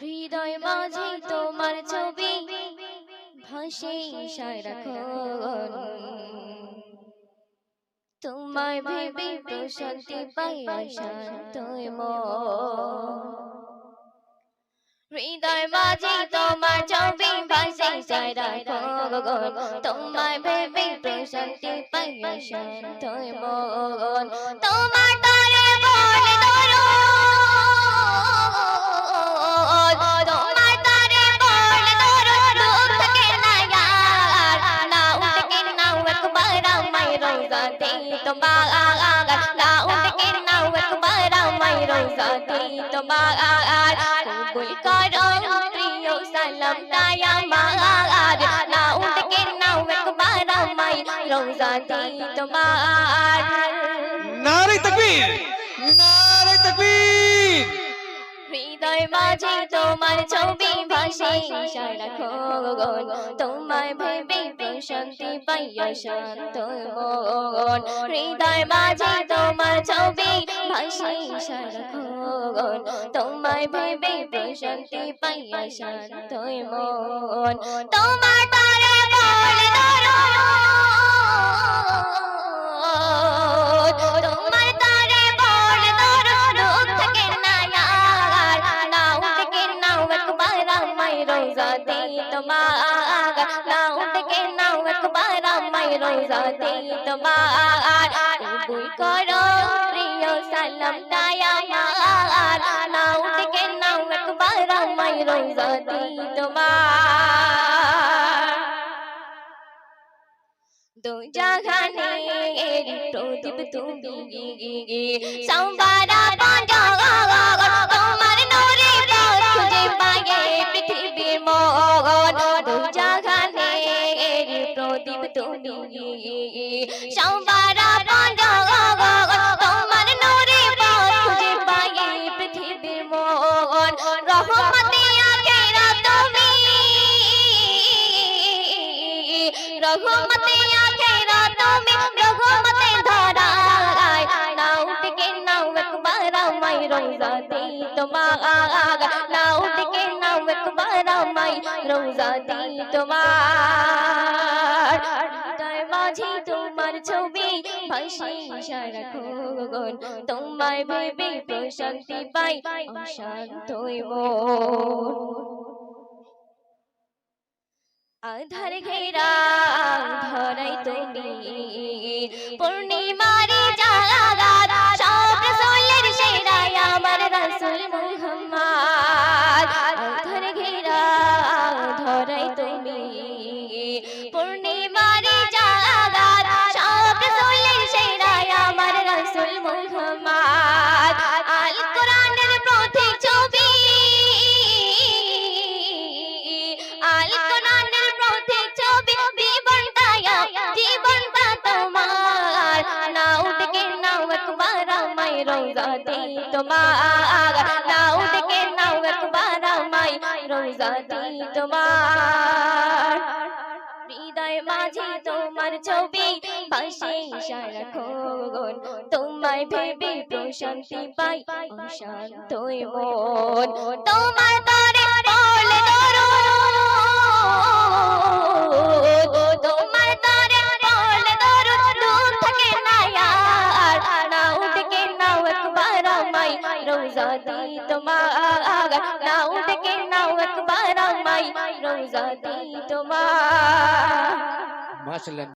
হৃদয় মাঝে তোমার ছবি ভাসে সারাক্ষণ, তোমায় ভেবে প্রশান্তি পাই শান্ত মন। হৃদয় মাঝে তোমার ছবি ভাসে সারাক্ষণ, তোমায় ভেবে প্রশান্তি পাই শান্ত মন। তোমার তারে বলে ধরো, তোমার তারে বলে ধরো, দুঃখ থাকে না यार, না উঠকে নাও একবার আমায় রোজাতে তোমার, না উঠকে নাও একবার আমায় রোজাতে তোমার, কবুল করো প্রিয় সালামটা আমার, না উঠকে নাও একবার আমায় রোজাতে তোমার। নারে তাকবীর, নারে তাকবীর। হৃদয় মাঝে তোমার ছবি ভাসে সারাক্ষণ, তোমায় ভেবে প্রশান্তি পাই শান্ত মন। হৃদয় মাঝে তোমার ছবি ভাসে সারাক্ষণ, তোমায় ভেবে প্রশান্তি পাই শান্ত মন। তোমার তারে বলে ধরো, তোমার তারে বলে ধরো, দুঃখ থাকে না यार, না উঠকে নাও একবার আমায় রোজাতে তোমার, না উঠকে নাও একবার আমায় রোজাতে তোমার। কবুল করো প্রিয় সালামটা আমার, না উঠকে নাও একবার আমায় রোজাতে তোমার। দু জাহানের প্রদীপ তুমি, সাম্বারা বাজা তোমার নূরে পথ খুঁজে পায়ে পৃথিবীর মন। দু জাহানের প্রদীপ তুমি, সাম্বারা বাজা তোমার নূরে পথ খুঁজে পায়ে পৃথিবীর মন। রহমতে আখেরা তুমি, রহমতে আখেরা তুমি, রহমতে ধরায়, না উঠকে নাও একবার আমায় রোজাতে তোমার, না উঠকে নাও একবার আমায় রোজাতে তোমার। হৃদয় মাঝে তোমার ছবি ভাসে সারাক্ষণ, তোমায় ভেবে প্রশান্তি পাই শান্ত মন। আধার ঘেরা ধরাই তুমি, পূর্ণিমারি জাগাত সব রাসূলের সেরা আমার রাসূল মুহাম্মদ। আধার ঘেরা ধরাই তুমি, পূর্ণিমারি জাগাত সব রাসূলের সেরা আমার রাসূল মুহাম্মদ। আল কোরআনের প্রতীক ছবি, আল কোরআনের প্রতীক ছবি, জীবনটা তোমার, না উঠকে নাও একবার আমায় রোজাতে তোমার, না উঠকে নাও একবার আমায় রোজাতে তোমার। হৃদয় মাঝে তোমার ছবি ভাসে সারাক্ষণ, তোমায় ভেবে প্রশান্তি পাই শান্ত মন। তোমার তারে বলে ধরো, তোমার তারে বলে ধরো, দুঃখ থাকে না यार, না উঠকে নাও একবার আমায় রোজাতে তোমার, না উঠকে নাও একবার আমায় রোজাতে তোমার। মাশাআল্লাহ।